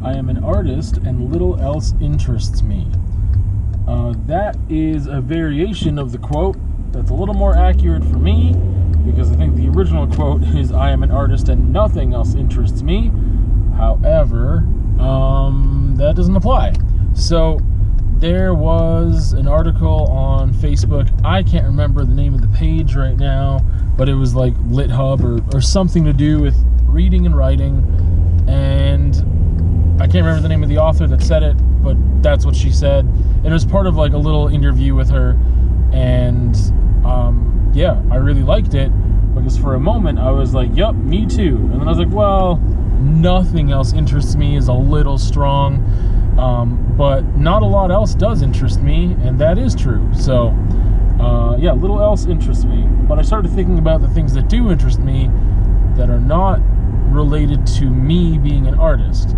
I am an artist and little else interests me. That is a variation of the quote that's a little more accurate for me, because I think the original quote is I am an artist and nothing else interests me. However, that doesn't apply. So there was an article on Facebook. I can't remember the name of the page right now, but it was like LitHub or something to do with reading and writing. And I can't remember the name of the author that said it, but that's what she said. And it was part of like a little interview with her. And yeah, I really liked it, because for a moment I was like, yup, me too. And then I was like, well, nothing else interests me is a little strong, but not a lot else does interest me, and that is true. So yeah, little else interests me. But I started thinking about the things that do interest me that are not related to me being an artist.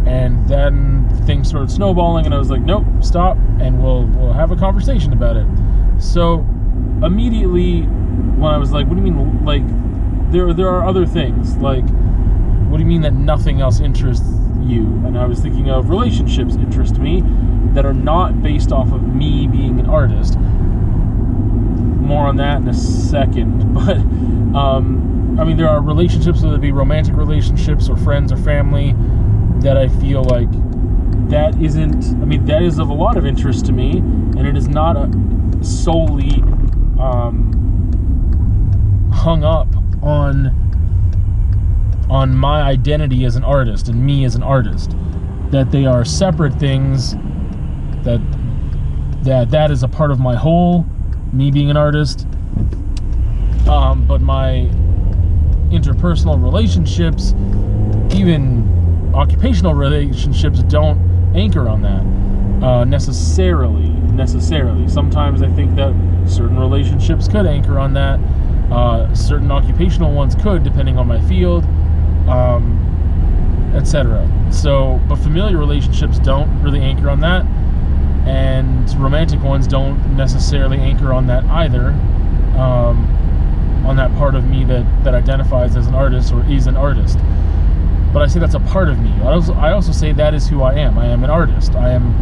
And then things started snowballing, and I was like, nope, stop, and we'll have a conversation about it. So immediately when I was like, what do you mean, like, there are other things, like, what do you mean that nothing else interests you? And I was thinking of relationships interest me that are not based off of me being an artist. More on that in a second. But I mean, there are relationships, whether it be romantic relationships or friends or family, that I feel like that isn't, I mean, that is of a lot of interest to me, and it is not solely hung up on my identity as an artist and me as an artist. That they are separate things, that is a part of my whole, me being an artist, but my interpersonal relationships, even occupational relationships, don't anchor on that necessarily. Sometimes I think that certain relationships could anchor on that. Certain occupational ones could, depending on my field, etc. So, but familiar relationships don't really anchor on that, and romantic ones don't necessarily anchor on that either, on that part of me that identifies as an artist or is an artist. But I say that's a part of me. I also say that is who I am. I am an artist. I am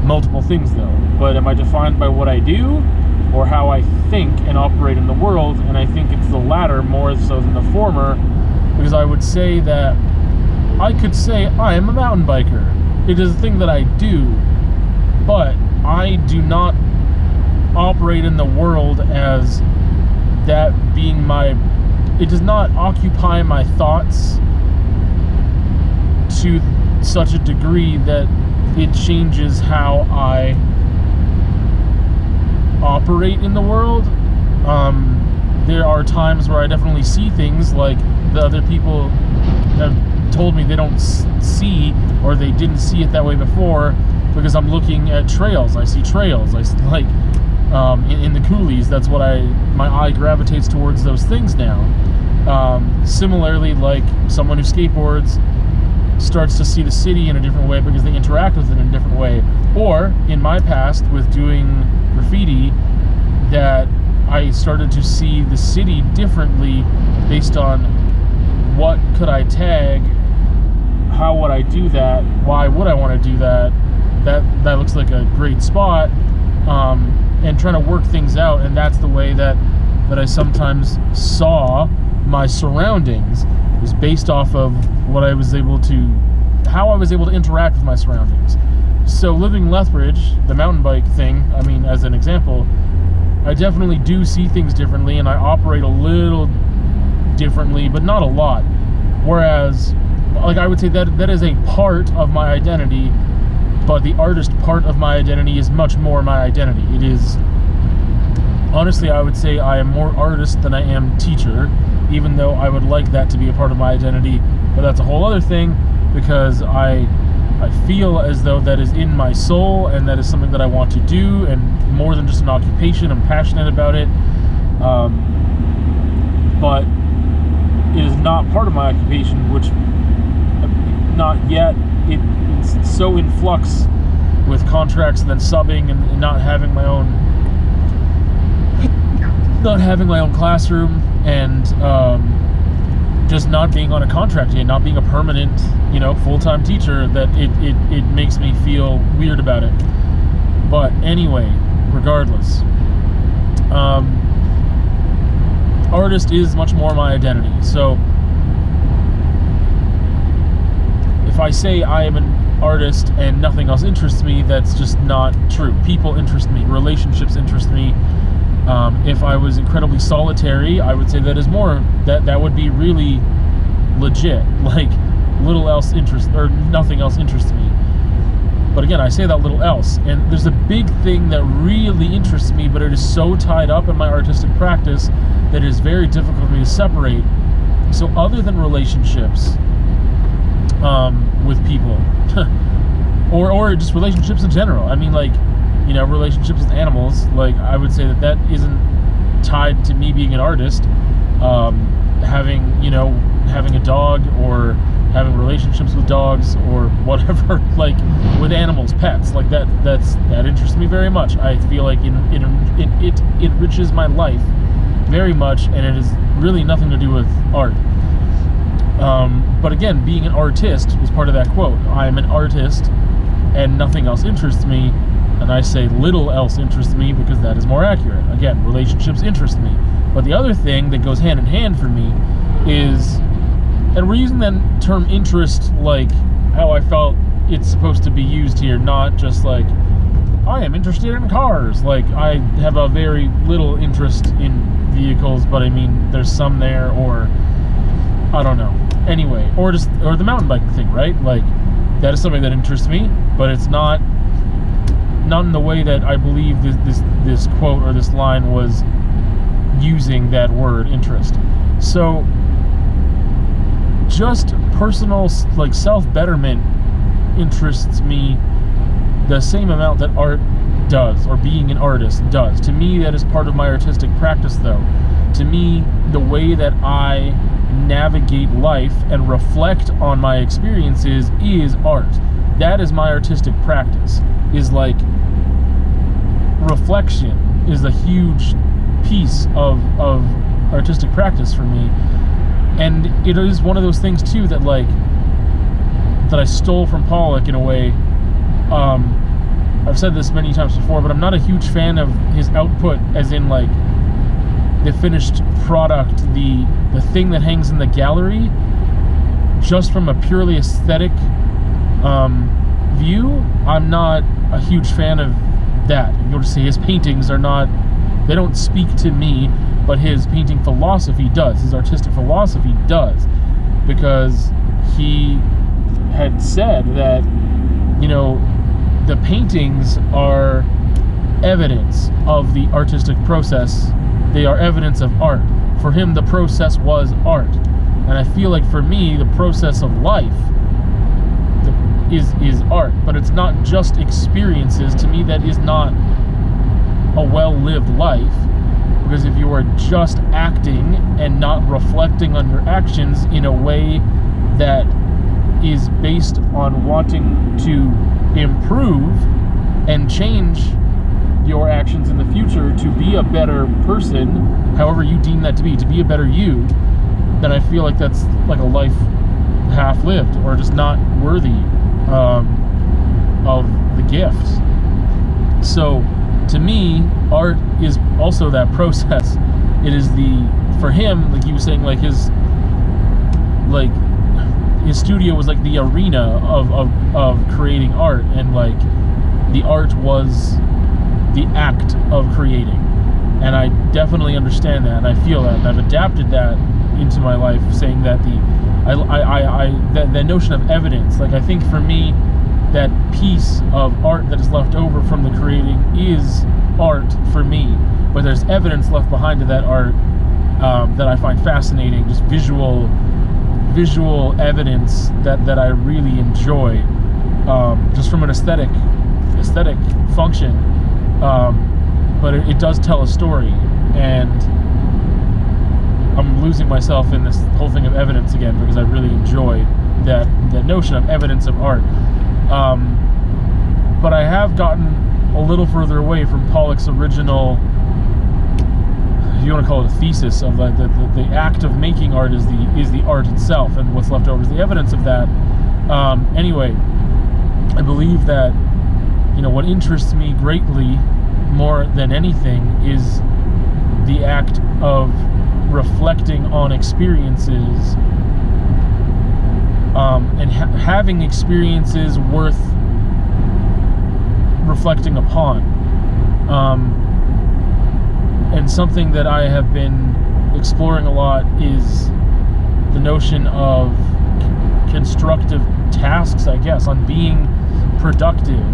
multiple things, though. But am I defined by what I do, or how I think and operate in the world? And I think it's the latter more so than the former, because I would say that I could say I am a mountain biker. It is a thing that I do, but I do not operate in the world as that being my... It does not occupy my thoughts to such a degree that it changes how I operate in the world. There are times where I definitely see things like the other people have told me they don't see, or they didn't see it that way before, because I'm looking at trails. I see trails. I see, like, in the coulees, that's what my eye gravitates towards those things now. Similarly, like someone who skateboards starts to see the city in a different way because they interact with it in a different way. Or in my past with doing graffiti, that I started to see the city differently based on what could I tag, how would I do that, why would I want to do that, that looks like a great spot, and trying to work things out. And that's the way that I sometimes saw my surroundings, was based off of how I was able to interact with my surroundings. So living in Lethbridge, the mountain bike thing, I mean, as an example, I definitely do see things differently, and I operate a little differently, but not a lot. Whereas, like, I would say that is a part of my identity, but the artist part of my identity is much more my identity. It is, honestly, I would say I am more artist than I am teacher, even though I would like that to be a part of my identity, but that's a whole other thing, because I feel as though that is in my soul, and that is something that I want to do, and more than just an occupation, I'm passionate about it, but it is not part of my occupation, which, not yet. It's so in flux with contracts and then subbing, and not having my own classroom, and just not being on a contract yet, not being a permanent, full-time teacher, that it makes me feel weird about it. But anyway, regardless, artist is much more my identity. So if I say I am an artist and nothing else interests me, that's just not true. People interest me, relationships interest me. If I was incredibly solitary, I would say that is more, that would be really legit. Like, little else interests, or nothing else interests me. But again, I say that little else, and there's a big thing that really interests me, but it is so tied up in my artistic practice that it is very difficult for me to separate. So other than relationships with people, or just relationships in general, I mean, like, relationships with animals, like, I would say that isn't tied to me being an artist. Having a dog, or having relationships with dogs, or whatever, like, with animals, pets, like that interests me very much. I feel like it enriches my life very much, and it has really nothing to do with art. But again, being an artist was part of that quote. I am an artist and nothing else interests me. And I say little else interests me because that is more accurate. Again, relationships interest me. But the other thing that goes hand in hand for me is, and we're using that term interest like how I felt it's supposed to be used here, not just like, I am interested in cars. Like, I have a very little interest in vehicles, but I mean, there's some there, or I don't know. Anyway, or the mountain biking thing, right? Like, that is something that interests me, but it's not in the way that I believe this quote or this line was using that word, interest. So just personal, like, self-betterment interests me the same amount that art does, or being an artist does. To me, that is part of my artistic practice, though. To me, the way that I navigate life and reflect on my experiences is art. That is my artistic practice, is like, reflection is a huge piece of artistic practice for me. And it is one of those things too that I stole from Pollock in a way. I've said this many times before, but I'm not a huge fan of his output, as in like the finished product, the thing that hangs in the gallery, just from a purely aesthetic view. I'm not a huge fan of that. You'll just say his paintings they don't speak to me, but his painting philosophy does. His artistic philosophy does, because he had said that, the paintings are evidence of the artistic process. They are evidence of art. For him, the process was art. And I feel like for me, the process of life is art. But it's not just experiences. To me, that is not a well-lived life. Because if you are just acting and not reflecting on your actions in a way that is based on wanting to improve and change your actions in the future to be a better person, however you deem that to be a better you, then I feel like that's like a life half-lived, or just not worthy of the gift. So to me, art is also that process. It is for him, like he was saying, like his studio was like the arena of creating art, and like the art was the act of creating. And I definitely understand that, and I feel that, and I've adapted that into my life, saying that that notion of evidence, like I think for me, that piece of art that is left over from the creating is art for me, but there's evidence left behind to that art that I find fascinating, just visual evidence that I really enjoy, just from an aesthetic function, but it does tell a story, and I'm losing myself in this whole thing of evidence again, because I really enjoy that notion of evidence of art. But I have gotten a little further away from Pollock's original if you want to call it a thesis of the act of making art is the art itself, and what's left over is the evidence of that. Anyway, I believe that, you know, what interests me greatly more than anything is the act of reflecting on experiences, and having experiences worth reflecting upon. And something that I have been exploring a lot is the notion of constructive tasks, I guess, on being productive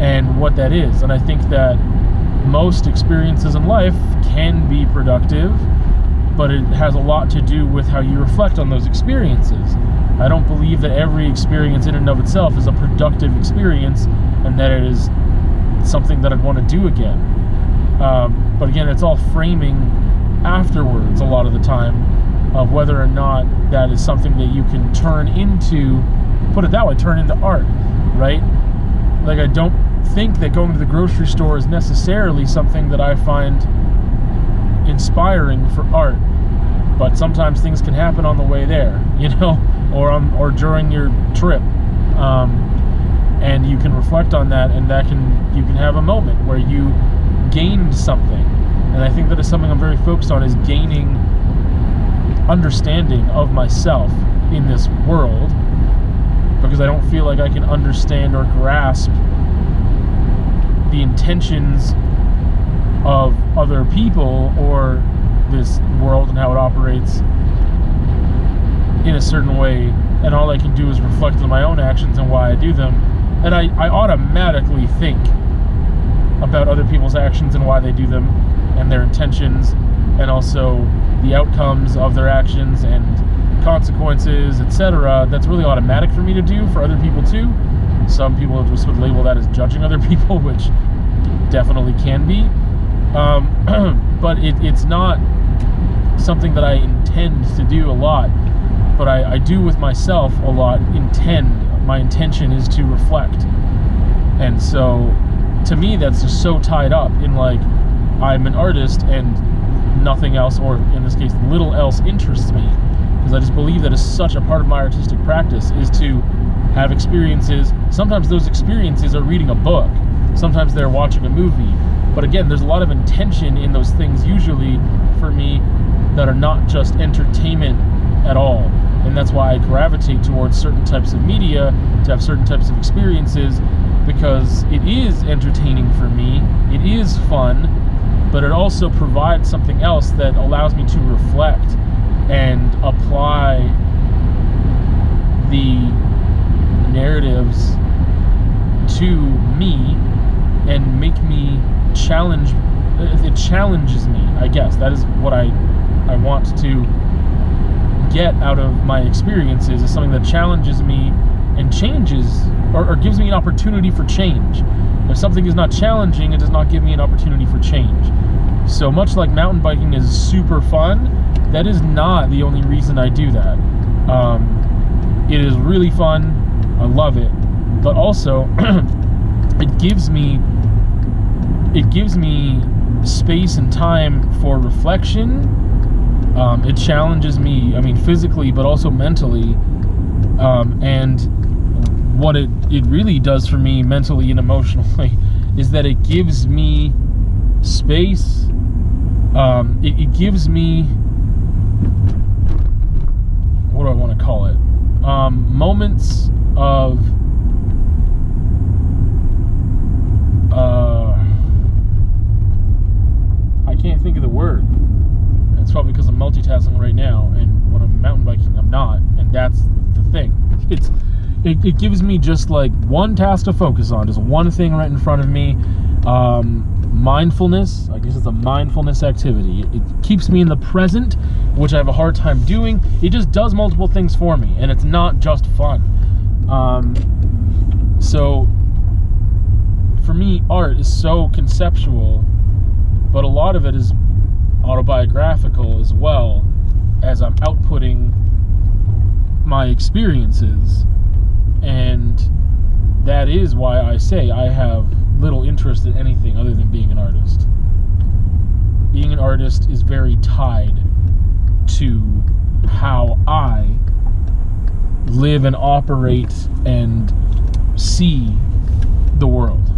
and what that is. And I think that most experiences in life can be productive, but it has a lot to do with how you reflect on those experiences. I don't believe that every experience in and of itself is a productive experience and that it is something that I'd want to do again. But again, it's all framing afterwards a lot of the time of whether or not that is something that you can turn into, put it that way, turn into art, right? Like, I don't think that going to the grocery store is necessarily something that I find inspiring for art, but sometimes things can happen on the way there, you know, or during your trip, and you can reflect on that, and you can have a moment where you gained something. And I think that is something I'm very focused on, is gaining understanding of myself in this world, because I don't feel like I can understand or grasp the intentions of other people or this world and how it operates in a certain way, and all I can do is reflect on my own actions and why I do them. And I automatically think about other people's actions and why they do them, and their intentions, and also the outcomes of their actions and consequences, etc. That's really automatic for me to do for other people too. Some people just would label that as judging other people, which definitely can be. But it's not something that I intend to do a lot, but I do with myself a lot. My intention is to reflect. And so to me, that's just so tied up in, like, I'm an artist and nothing else, or in this case, little else interests me. Because I just believe that is such a part of my artistic practice, is to have experiences. Sometimes those experiences are reading a book. Sometimes they're watching a movie. But again, there's a lot of intention in those things usually for me that are not just entertainment at all. And that's why I gravitate towards certain types of media to have certain types of experiences, because it is entertaining for me, it is fun, but it also provides something else that allows me to reflect and apply the narratives to me and make me challenge. It challenges me, I guess. That is what I want to get out of my experiences, is something that challenges me and changes, or gives me an opportunity for change. If something is not challenging, it does not give me an opportunity for change. So much like mountain biking is super fun, that is not the only reason I do that. It is really fun, I love it, but also it gives me space and time for reflection. It challenges me, I mean, physically, but also mentally. And what it really does for me mentally and emotionally is that it gives me space. It gives me, what do I want to call it? Moments of I can't think of the word. It's probably because I'm multitasking right now, and when I'm mountain biking, I'm not, and that's the thing. It gives me just like one task to focus on, just one thing right in front of me. Mindfulness, I guess it's a mindfulness activity. It keeps me in the present, which I have a hard time doing. It just does multiple things for me, and it's not just fun. So for me, art is so conceptual, but a lot of it is autobiographical as well, as I'm outputting my experiences. And that is why I say I have little interest in anything other than being an artist. being an artist is very tied to how I live and operate and see the world.